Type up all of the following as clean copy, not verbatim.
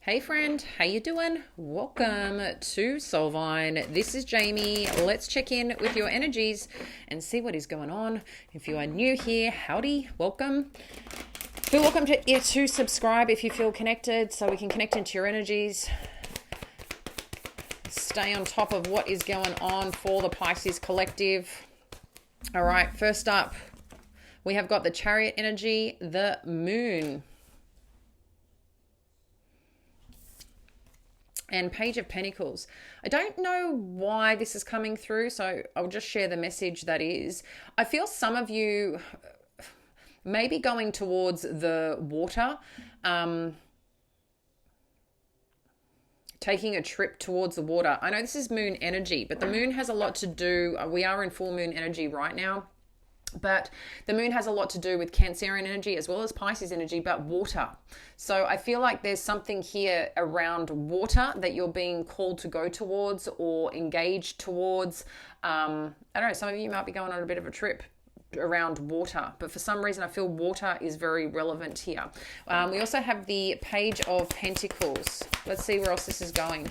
Hey friend, how you doing? Welcome to Soulvine. This is Jamie. Let's check in with your energies and see what is going on. If you are new here, howdy, welcome. Feel welcome to subscribe if you feel connected so we can connect into your energies. Stay on top of what is going on for the Pisces collective. All right, first up, we have got the Chariot Energy, the Moon. And Page of Pentacles. I don't know why this is coming through, so I'll just share the message that is. I feel some of you may be going towards the water, taking a trip towards the water. I know this is moon energy, but the moon has a lot to do. We are in full moon energy right now. But the moon has a lot to do with Cancerian energy as well as Pisces energy, but water. So I feel like there's something here around water that you're being called to go towards or engage towards. I don't know, some of you might be going on a bit of a trip around water, but for some reason I feel water is very relevant here. We also have the Page of Pentacles. Let's see where else this is going.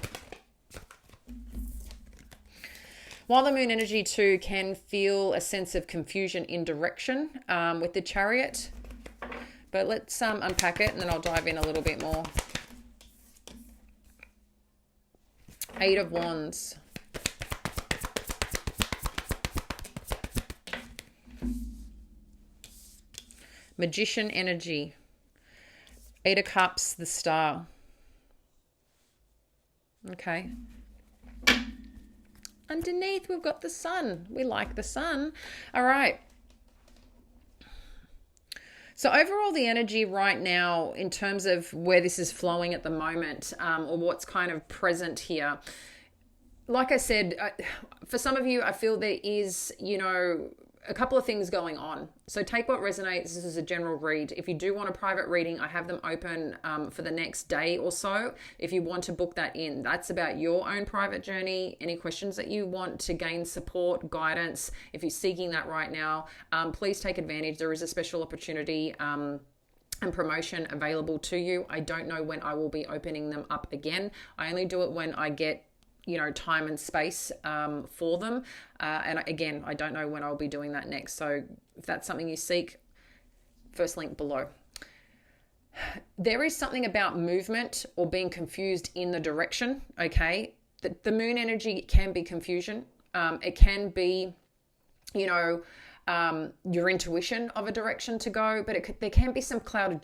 While the moon energy too can feel a sense of confusion in direction with the Chariot, but let's unpack it and then I'll dive in a little bit more. Eight of Wands. Magician energy. Eight of Cups, the Star. Okay. Underneath, we've got the Sun. We like the Sun. All right. So overall, the energy right now, in terms of where this is flowing at the moment, or what's kind of present here, like I said, for some of you, I feel there is, a couple of things going on. So take what resonates. This is a general read. If you do want a private reading, I have them open for the next day or so. If you want to book that in, that's about your own private journey. Any questions that you want to gain support, guidance, if you're seeking that right now, please take advantage. There is a special opportunity and promotion available to you. I don't know when I will be opening them up again. I only do it when I get time and space for them. And again, I don't know when I'll be doing that next. So if that's something you seek, first link below. There is something about movement or being confused in the direction, okay? The moon energy can be confusion. It can be, your intuition of a direction to go, but there can be some clouded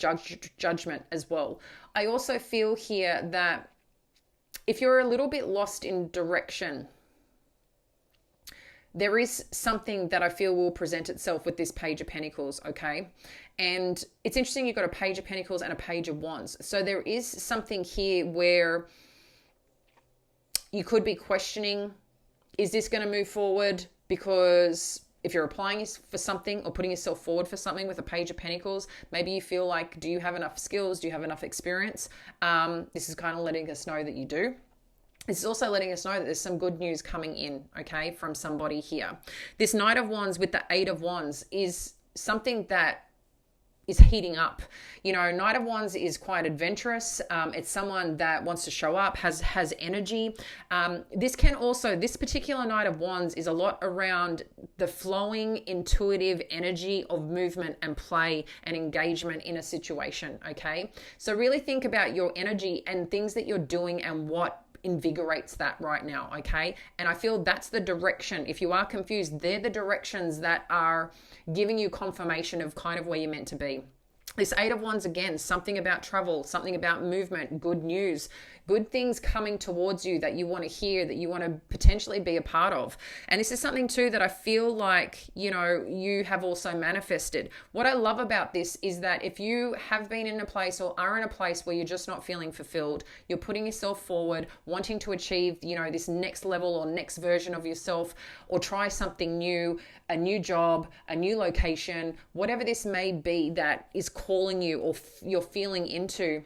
judgment as well. I also feel here that if you're a little bit lost in direction, there is something that I feel will present itself with this Page of Pentacles, okay? And it's interesting, you've got a Page of Pentacles and a Page of Wands. So there is something here where you could be questioning, is this going to move forward? Because if you're applying for something or putting yourself forward for something with a Page of Pentacles, maybe you feel like, do you have enough skills? Do you have enough experience? This is kind of letting us know that you do. This is also letting us know that there's some good news coming in, okay, from somebody here. This Knight of Wands with the Eight of Wands is something that is heating up. Knight of Wands is quite adventurous. It's someone that wants to show up, has energy. This particular Knight of Wands is a lot around the flowing, intuitive energy of movement and play and engagement in a situation, okay? So really think about your energy and things that you're doing and what invigorates that right now, okay? And I feel that's the direction. If you are confused, they're the directions that are giving you confirmation of kind of where you're meant to be. This Eight of Wands, again, something about travel, something about movement, good news, good things coming towards you that you want to hear, that you want to potentially be a part of. And this is something too that I feel like, you have also manifested. What I love about this is that if you have been in a place or are in a place where you're just not feeling fulfilled, you're putting yourself forward, wanting to achieve, this next level or next version of yourself, or try something new, a new job, a new location, whatever this may be that is calling you or you're feeling into,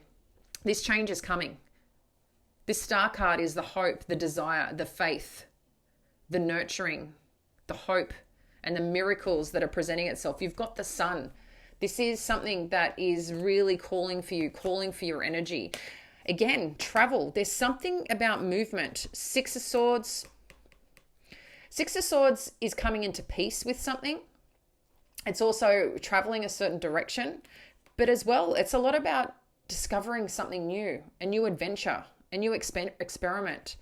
this change is coming. This Star card is the hope, the desire, the faith, the nurturing, the hope, and the miracles that are presenting itself. You've got the Sun. This is something that is really calling for you, calling for your energy. Again, travel. There's something about movement. Six of Swords. Six of Swords is coming into peace with something. It's also traveling a certain direction. But as well, it's a lot about discovering something new, a new adventure, a new experiment.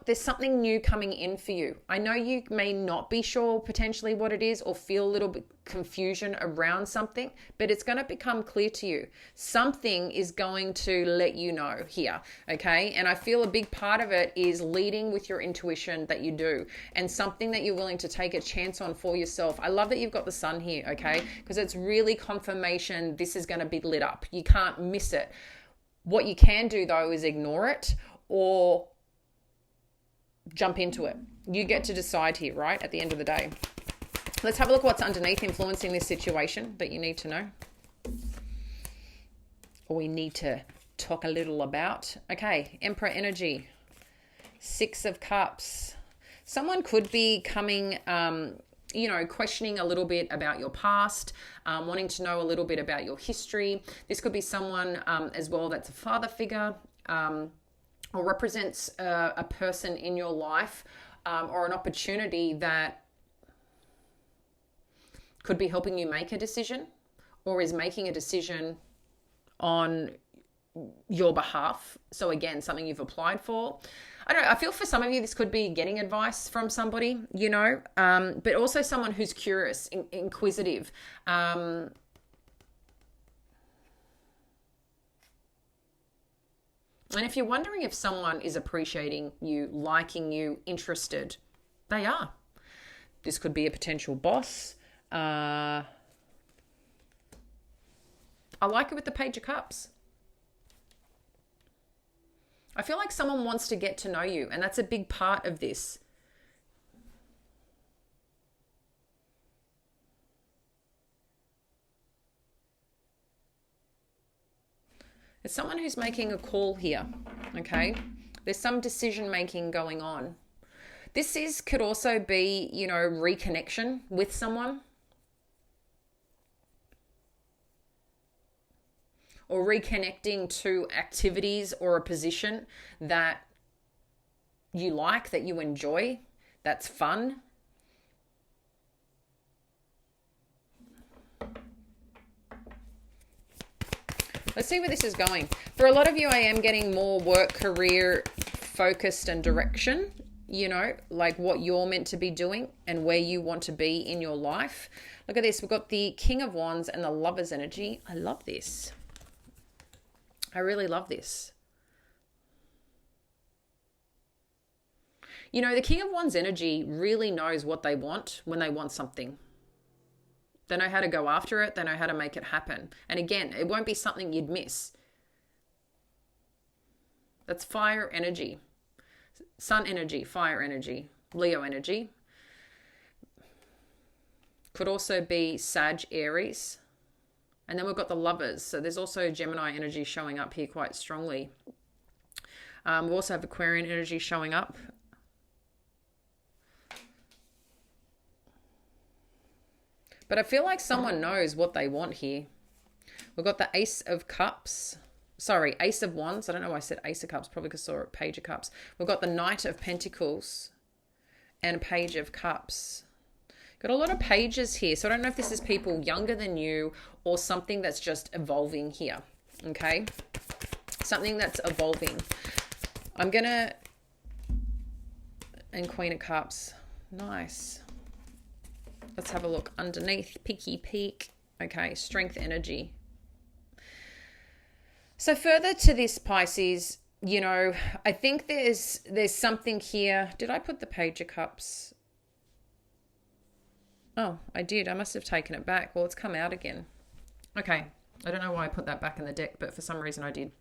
There's something new coming in for you. I know you may not be sure potentially what it is or feel a little bit confusion around something, but it's going to become clear to you. Something is going to let you know here, okay? And I feel a big part of it is leading with your intuition that you do, and something that you're willing to take a chance on for yourself. I love that you've got the sun here, okay? Because it's really confirmation this is going to be lit up. You can't miss it. What you can do though is ignore it or jump into it. You get to decide here, right? At the end of the day. Let's have a look what's underneath influencing this situation that you need to know. Or we need to talk a little about. Okay, Emperor energy. Six of Cups. Someone could be coming, questioning a little bit about your past, wanting to know a little bit about your history. This could be someone as well that's a father figure, or represents a person in your life, or an opportunity that could be helping you make a decision, or is making a decision on your behalf. So again, something you've applied for. I feel for some of you, this could be getting advice from somebody, but also someone who's curious, inquisitive, and if you're wondering if someone is appreciating you, liking you, interested, they are. This could be a potential boss. I like it with the Page of Cups. I feel like someone wants to get to know you, and that's a big part of this. It's someone who's making a call here, okay? There's some decision making going on. This could also be, reconnection with someone. Or reconnecting to activities or a position that you like, that you enjoy, that's fun. Let's see where this is going. For a lot of you, I am getting more work, career focused and direction, like what you're meant to be doing and where you want to be in your life. Look at this. We've got the King of Wands and the Lover's energy. I love this. I really love this. The King of Wands energy really knows what they want when they want something. They know how to go after it. They know how to make it happen. And again, it won't be something you'd miss. That's fire energy. Sun energy, fire energy, Leo energy. Could also be Sag, Aries. And then we've got the Lovers. So there's also Gemini energy showing up here quite strongly. We also have Aquarian energy showing up. But I feel like someone knows what they want here. We've got the Ace of Cups. Sorry, Ace of Wands. I don't know why I said Ace of Cups. Probably because I saw a Page of Cups. We've got the Knight of Pentacles and Page of Cups. Got a lot of pages here. So I don't know if this is people younger than you or something that's just evolving here. Okay? Something that's evolving. I'm going to... And Queen of Cups. Nice. Let's have a look underneath. Peeky peek. Okay, Strength energy. So further to this, Pisces, I think there's something here. Did I put the Page of Cups? Oh, I did. I must have taken it back. Well, it's come out again. Okay. I don't know why I put that back in the deck, but for some reason I did.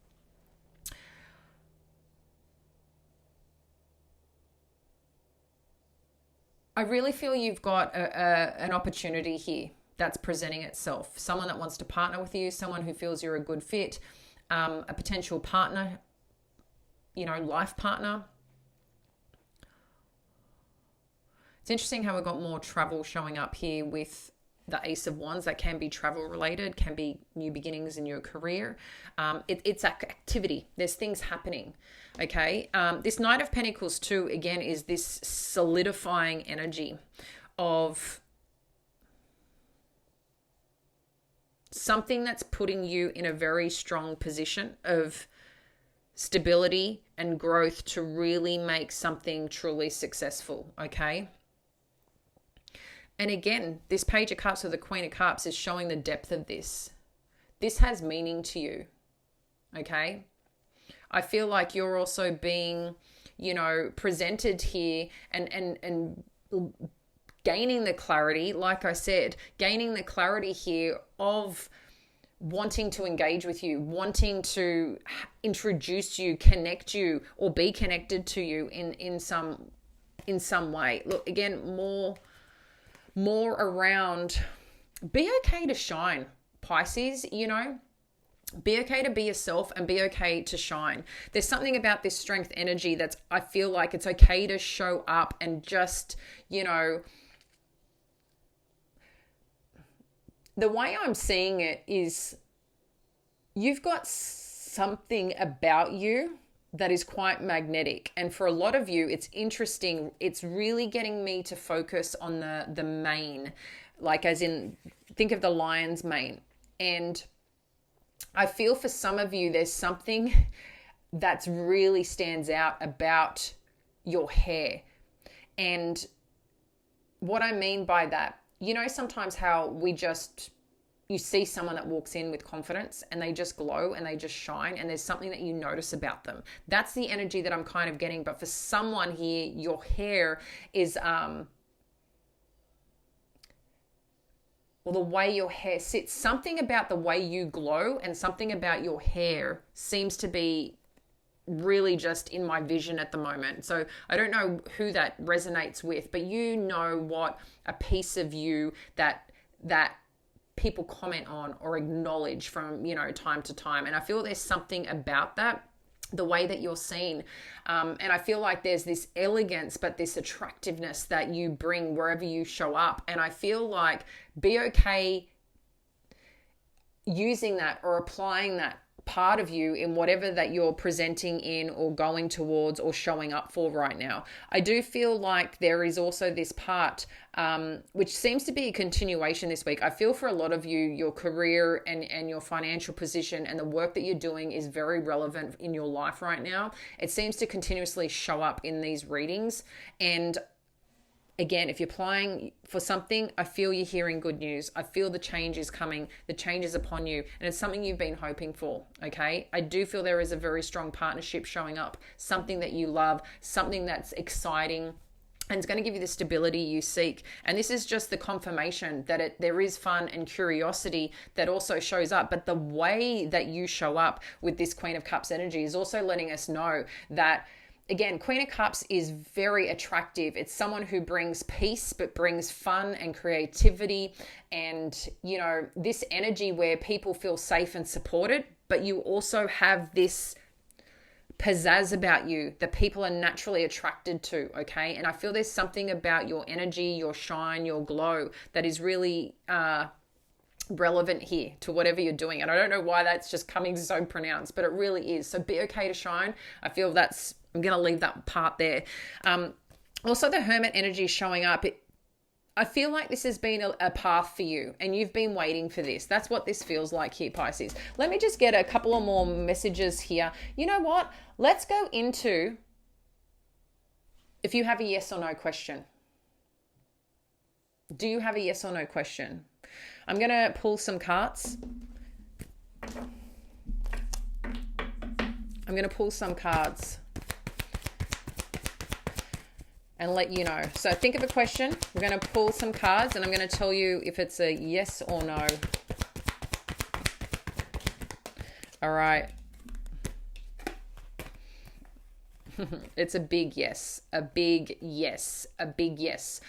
I really feel you've got an opportunity here that's presenting itself. Someone that wants to partner with you, someone who feels you're a good fit, a potential partner, life partner. It's interesting how we've got more travel showing up here with the Ace of Wands. That can be travel related, can be new beginnings in your career. It's activity. There's things happening. Okay. This Knight of Pentacles too, again, is this solidifying energy of something that's putting you in a very strong position of stability and growth to really make something truly successful. Okay. And again, this Page of Cups or the Queen of Cups is showing the depth of this. This has meaning to you. Okay. I feel like you're also being, presented here and gaining the clarity, like I said, gaining the clarity here of wanting to engage with you, wanting to introduce you, connect you, or be connected to you in some way. Look, again, more around be okay to shine, Pisces, Be okay to be yourself and be okay to shine. There's something about this strength energy that's, I feel like it's okay to show up and just, the way I'm seeing it is you've got something about you that is quite magnetic. And for a lot of you, it's interesting. It's really getting me to focus on the mane, like as in, think of the lion's mane. And I feel for some of you, there's something that's really stands out about your hair. And what I mean by that, sometimes how you see someone that walks in with confidence and they just glow and they just shine and there's something that you notice about them. That's the energy that I'm kind of getting. But for someone here, your hair is, the way your hair sits, something about the way you glow and something about your hair seems to be really just in my vision at the moment. So I don't know who that resonates with, but what a piece of you that people comment on or acknowledge from, time to time. And I feel there's something about that, the way that you're seen. And I feel like there's this elegance, but this attractiveness that you bring wherever you show up. And I feel like be okay using that or applying that part of you in whatever that you're presenting in or going towards or showing up for right now. I do feel like there is also this part, which seems to be a continuation this week. I feel for a lot of you, your career and your financial position and the work that you're doing is very relevant in your life right now. It seems to continuously show up in these readings. And again, if you're applying for something, I feel you're hearing good news. I feel the change is coming. The change is upon you. And it's something you've been hoping for, okay? I do feel there is a very strong partnership showing up, something that you love, something that's exciting, and it's going to give you the stability you seek. And this is just the confirmation that there is fun and curiosity that also shows up. But the way that you show up with this Queen of Cups energy is also letting us know that, again, Queen of Cups is very attractive. It's someone who brings peace, but brings fun and creativity and, this energy where people feel safe and supported, but you also have this pizzazz about you that people are naturally attracted to, okay? And I feel there's something about your energy, your shine, your glow that is really relevant here to whatever you're doing. And I don't know why that's just coming so pronounced, but it really is. So be okay to shine. I feel I'm going to leave that part there. Also, the Hermit energy is showing up. I feel like this has been a path for you and you've been waiting for this. That's what this feels like here, Pisces. Let me just get a couple of more messages here. You know what? Let's go into if you have a yes or no question. Do you have a yes or no question? I'm going to pull some cards. I'm going to pull some cards and let you know. So think of a question. We're going to pull some cards and I'm going to tell you if it's a yes or no. All right. It's a big yes, a big yes, a big yes.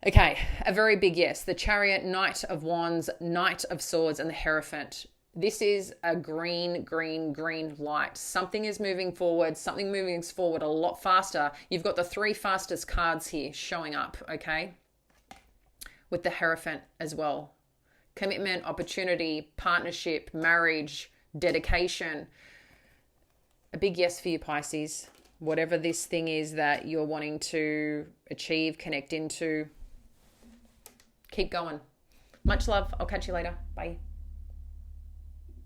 Okay, a very big yes. The Chariot, Knight of Wands, Knight of Swords, and the Hierophant. This is a green light. Something is moving forward. Something moving forward a lot faster. You've got the three fastest cards here showing up, okay? with the Hierophant as well. Commitment, opportunity, partnership, marriage, dedication. A big yes for you, Pisces. Whatever this thing is that you're wanting to achieve, connect into, keep going. Much love. I'll catch you later. Bye.